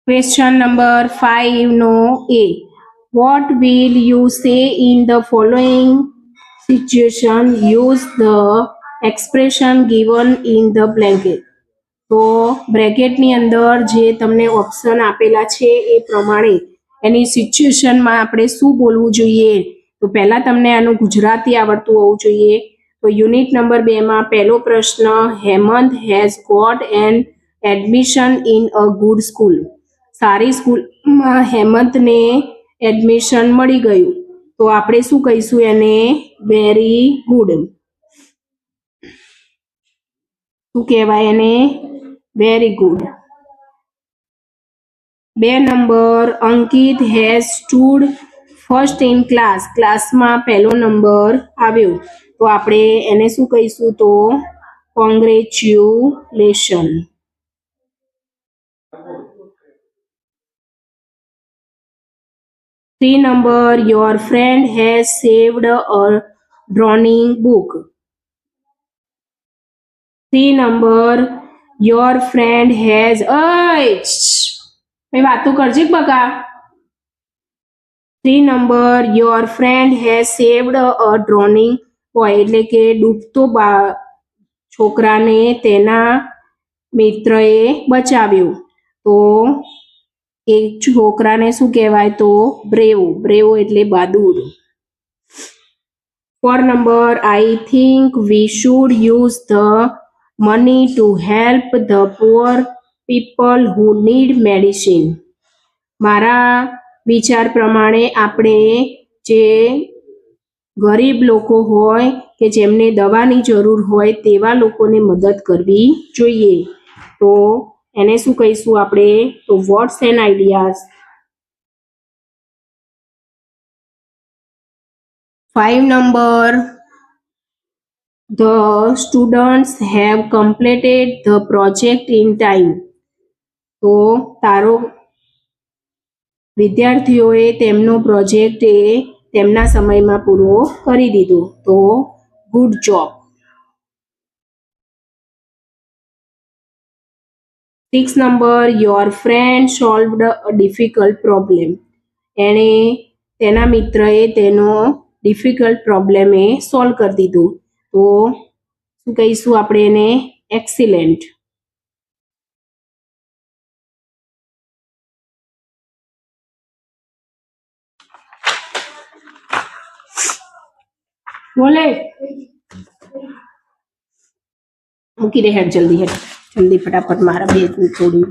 Question number 5 no A. What will you say in the following situation? Use the expression given in the blanket. તો બ્રેકેટની અંદર જે તમને option આપેલા છે એ પ્રમાણે એની સિચ્યુએશનમાં આપણે શું બોલવું જોઈએ. તો પહેલા તમને આનું ગુજરાતી આવડતું હોવું જોઈએ. તો યુનિટ નંબર 2 માં પહેલો પ્રશ્ન, Hemant has got an admission in a good school. સારી સ્કૂલમાં હેમંતને એડમિશન મળી ગયું. તો આપણે શું કહીશું એને? Very good. શું કહેવાય એને? Very good. 2 number, Ankit has stood first in class. ક્લાસમાં પહેલો નંબર આવ્યો. તો આપણે એને શું કહીશું? તો congratulation. 3 number, your friend has saved a drawing book. 3 number, your friend has વાતો કરજે બકા. 3 number, your friend has saved a drowning boy. એટલે કે ડૂબતો છોકરાને તેના મિત્રએ બચાવ્યો. તો એ છોકરાને શું કહેવાય? તો બ્રેવ. બ્રેવ એટલે બહાદુર. 4 number, I think we should use the money to help the poor people who need medicine. મારા વિચાર પ્રમાણે આપણે જે ગરીબ લોકો હોય કે જેમને દવાની જરૂર હોય તેવા લોકોને મદદ કરવી જોઈએ. તો એને શું કહીશું આપણે? તો what's and ideas. 5 number, the students have completed the project in time. તો તારો વિદ્યાર્થીઓએ તેમનો પ્રોજેક્ટ તેમના સમયમાં પૂરો કરી દીધો. તો good job. 6 number, your friend solved a difficult problem. એણે તેના મિત્રએ તેનો ડિફિકલ્ટ પ્રોબ્લેમ સોલ્વ કરી દીધું. તો શું કહીશું આપણે એને? એક્સિલેન્ટ. બોલે મૂકી દે. હેડ જલ્દી, હેડ જલ્દી ફટાફટ. મારા બે થોડી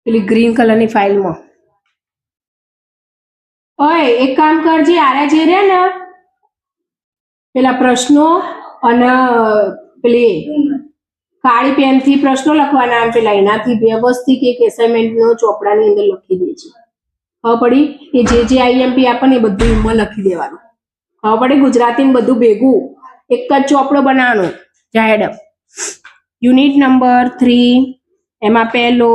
પેલી ગ્રીન કલરની ફાઇલમાં. ઓય એક કામ કરજે, આરે જે રે ને પેલા પ્રશ્નો અને પેલી કાળી પેનથી પ્રશ્નો લખવાના, પેલા એનાથી વ્યવસ્થિત એક એસાઇનમેન્ટનો ચોપડાની અંદર લખી દેજે. ખબર પડી? એ જે આઈએમપી આપે ને એ બધું એમાં લખી દેવાનું. ખબર પડી? ગુજરાતી બધું ભેગું એક જ ચોપડો બનાવવાનો. જાહેર. યુનિટ નંબર 3 એમાં પહેલો,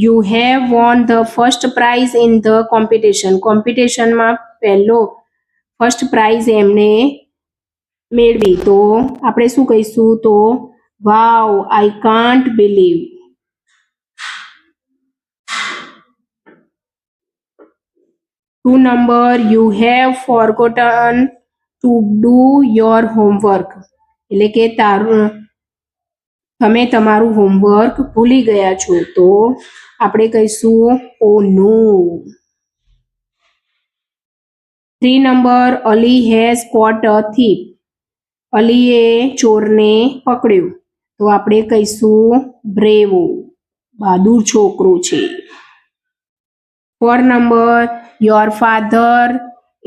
you have won the first prize in the competition. કોમ્પિટિશનમાં પહેલો ફર્સ્ટ પ્રાઇઝ એમને મેળવી. તો આપણે શું કહીશું? તો wow, I can't believe. 2 number, you have forgotten to do your homework. એટલે કે તમે તમારું હોમવર્ક ભૂલી ગયા છો. તો આપણે કહીશું ઓ નો. 3 number, Ali has caught a thief. અલીએ ચોરને પકડ્યો. તો આપણે કહીશું બ્રેવો, બહાદુર છોકરો છે. 4 number, your father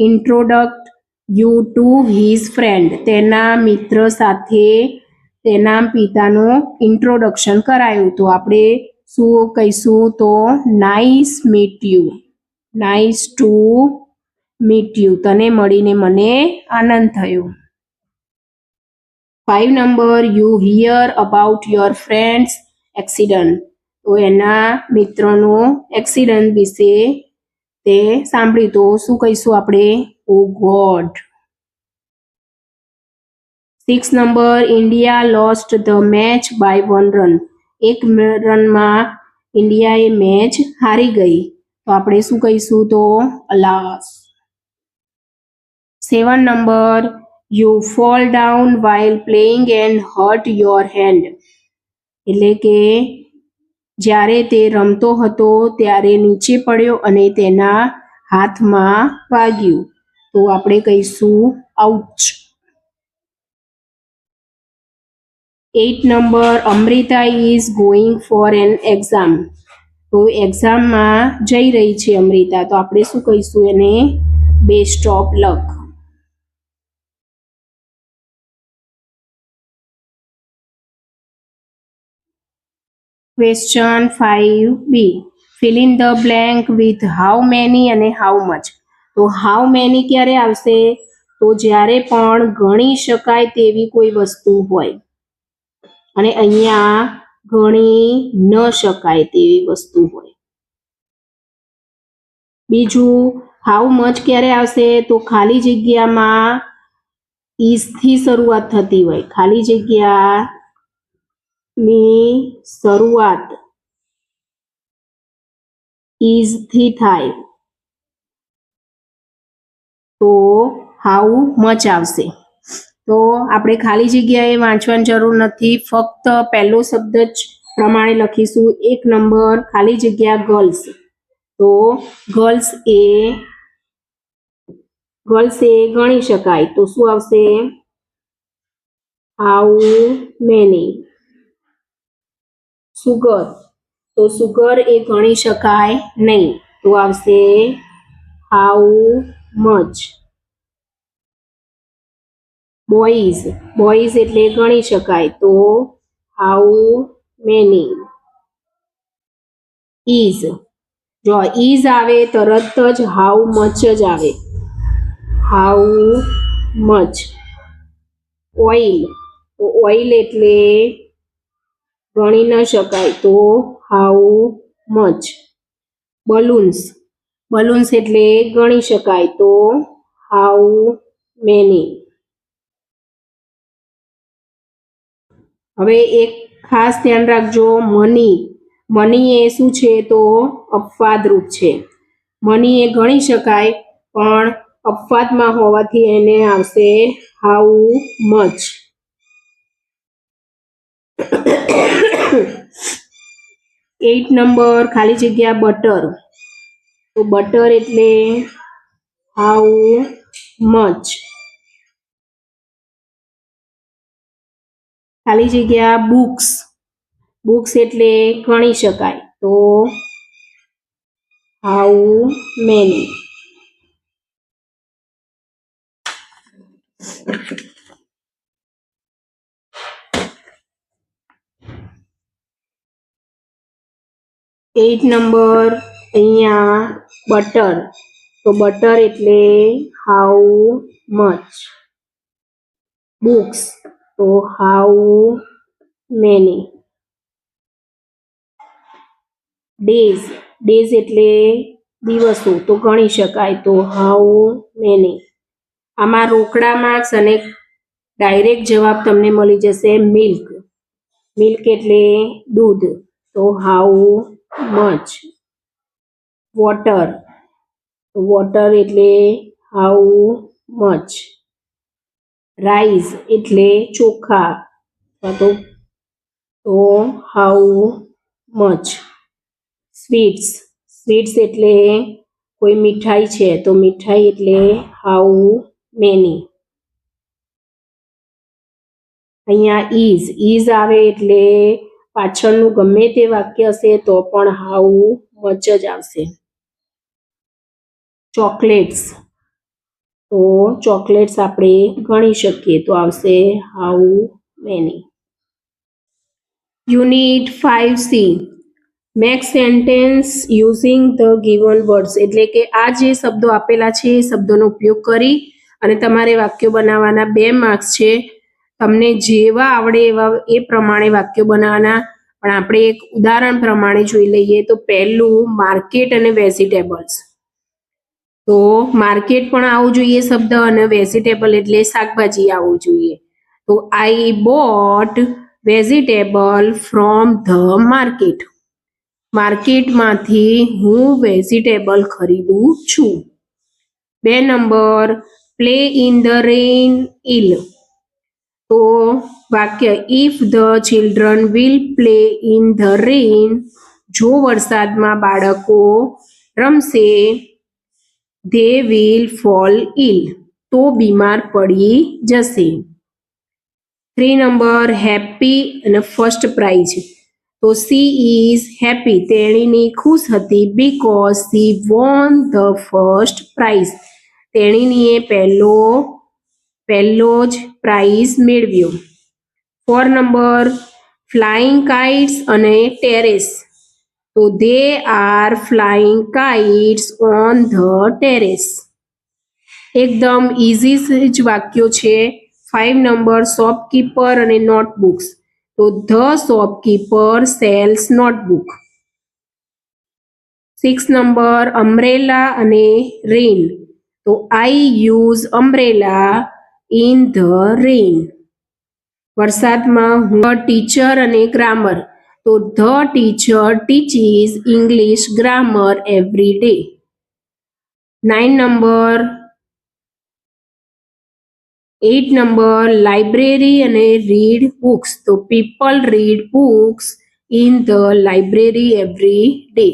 introduced you to his friend. તેના મિત્ર સાથે તેના પિતાનું ઇન્ટ્રોડક્શન કરાયું. તો આપણે શું કહીશું? તો nice meet you. Nice to meet you. તને મળીને મને આનંદ થયો. 5 number, you hear about your friend's accident. તો એના મિત્રનો એક્સિડન્ટ વિશે તે સાંભળ્યું. તો શું કહીશું આપણે? ઓ God. 6 number, India lost the match by 1 run. એક રનમાં ઇન્ડિયાએ મેચ હારી ગઈ તો આપણે શું કહીશું? તો અલાસ. 7 number, you fall down while playing and hurt your hand. એટલે કે જ્યારે તે રમતો હતો ત્યારે નીચે પડ્યો અને તેના હાથમાં વાગ્યું તો આપણે કહીશું ouch. 8 number, Amrita is going for an exam. તો એક્ઝામમાં જઈ રહી છે અમૃતા તો આપણે શું કહીશું એને? Best of luck. Question 5B, fill in the blank with how many અને how much. તો how many ક્યારે આવશે? તો જ્યારે પણ ગણી શકાય તેવી કોઈ વસ્તુ હોય અને અહીંયા ગણી ન શકાય તેવી વસ્તુ હોય. બીજું how much ક્યારે આવશે? તો ખાલી જગ્યામાં is થી શરૂઆત થતી હોય, ખાલી જગ્યાની શરૂઆત is થી થાય તો how much આવશે. તો આપણે ખાલી જગ્યાએ વાંચવાની જરૂર નથી, ફક્ત પહેલો શબ્દ જ પ્રમાણે લખીશું. 1 નંબર, ખાલી જગ્યા ગર્લ્સ. તો ગર્લ્સ એ ગણી શકાય તો શું આવશે? How many. સુગર, તો સુગર એ ગણી શકાય નહીં તો આવશે હાઉ મચ. બોયઝ, બોયઝ એટલે ગણી શકાય તો હાઉ મેની. ઇઝ, જો ઇઝ આવે તરત જ હાઉ મચ જ આવે, હાઉ મચ. ઓઇલ, તો ઓઇલ એટલે ગણી ન શકાય તો હાઉ મચ. બલૂન્સ, બલૂન્સ એટલે ગણી શકાય તો હાઉ મેની. હવે એક ખાસ ધ્યાન રાખજો, મની. મની એ શું છે? તો અપવાદરૂપ છે. મની એ ગણી શકાય પણ અપવાદમાં હોવાથી એને આવશે હાઉ મચ. 8 નંબર, ખાલી જગ્યા બટર. તો બટર એટલે હાઉ મચ. ખાલી જગ્યા બુક્સ. બુક્સ એટલે ગણી શકાય તો હાઉ મેની. એઇટ નંબર, અહીંયા બટર. તો બટર એટલે હાઉ મચ. બુક્સ, તો હાઉ મેની. ડેઝ, ડેઝ એટલે દિવસો તો ગણી શકાય તો હાઉ મેની. આમાં રોકડા માર્ક્સ અને ડાયરેક્ટ જવાબ તમને મળી જશે. મિલ્ક, મિલ્ક એટલે દૂધ તો હાઉ મચ. વોટર, વોટર એટલે હાઉ મચ. રાઈસ એટલે ચોખા તો હાઉ મચ. સ્વીટ્સ, સ્વીટ્સ એટલે કોઈ મીઠાઈ છે તો મીઠાઈ એટલે હાઉ મેની. અહીંયા ઇઝ આવે એટલે પાછળનું ગમે તે વાક્ય હશે તો પણ હાઉ મચ જ આવશે. ચોકલેટ્સ, તો ચોકલેટ્સ આપણે ગણી શકીએ તો આવશે how many. Unit 5C, make sentence using the given words. એટલે કે આ જે શબ્દો આપેલા છે એ શબ્દોનો ઉપયોગ કરી અને તમારે વાક્યો બનાવવાના. 2 માર્ક્સ છે. તમને જેવા આવડે એવા એ પ્રમાણે વાક્યો બનાવવાના. પણ આપણે એક ઉદાહરણ પ્રમાણે જોઈ લઈએ તો પહેલું માર્કેટ અને વેજીટેબલ્સ. તો માર્કેટ પણ આવવું જોઈએ શબ્દ અને વેજીટેબલ એટલે શાકભાજી આવવું જોઈએ. તો I bought vegetable from the market. માર્કેટમાંથી હું વેજીટેબલ ખરીદું છું. 2 number play in the rain ઇલ. તો વાક્ય if the children will play in the rain, જો વરસાદમાં બાળકો રમશે, they will fall ill, તો બીમાર પડી જશે. 3 નંબર હેપી અને ફર્સ્ટ પ્રાઇઝ. તો સી ઇઝ હેપી, તેણીની ખુશ હતી, because she won the first prize, તેણીએ પહેલો જ પ્રાઇઝ મેળવ્યો. 4 નંબર ફ્લાઇંગ કાઇટ્સ અને ટેરેસ. તો they are flying kites on the terrace. એકદમ ઇઝી જ વાક્યો છે. 5 નંબર શોપકીપર અને નોટબુક્સ. તો the shopkeeper sells notebook. 6 number umbrella અને રેઇન. તો I use umbrella in the rain. વરસાદમાં ટીચર અને ગ્રામર. તો the teacher teaches English grammar every day. 8 number library અને રીડ બુક્સ. તો people read books in the library every day.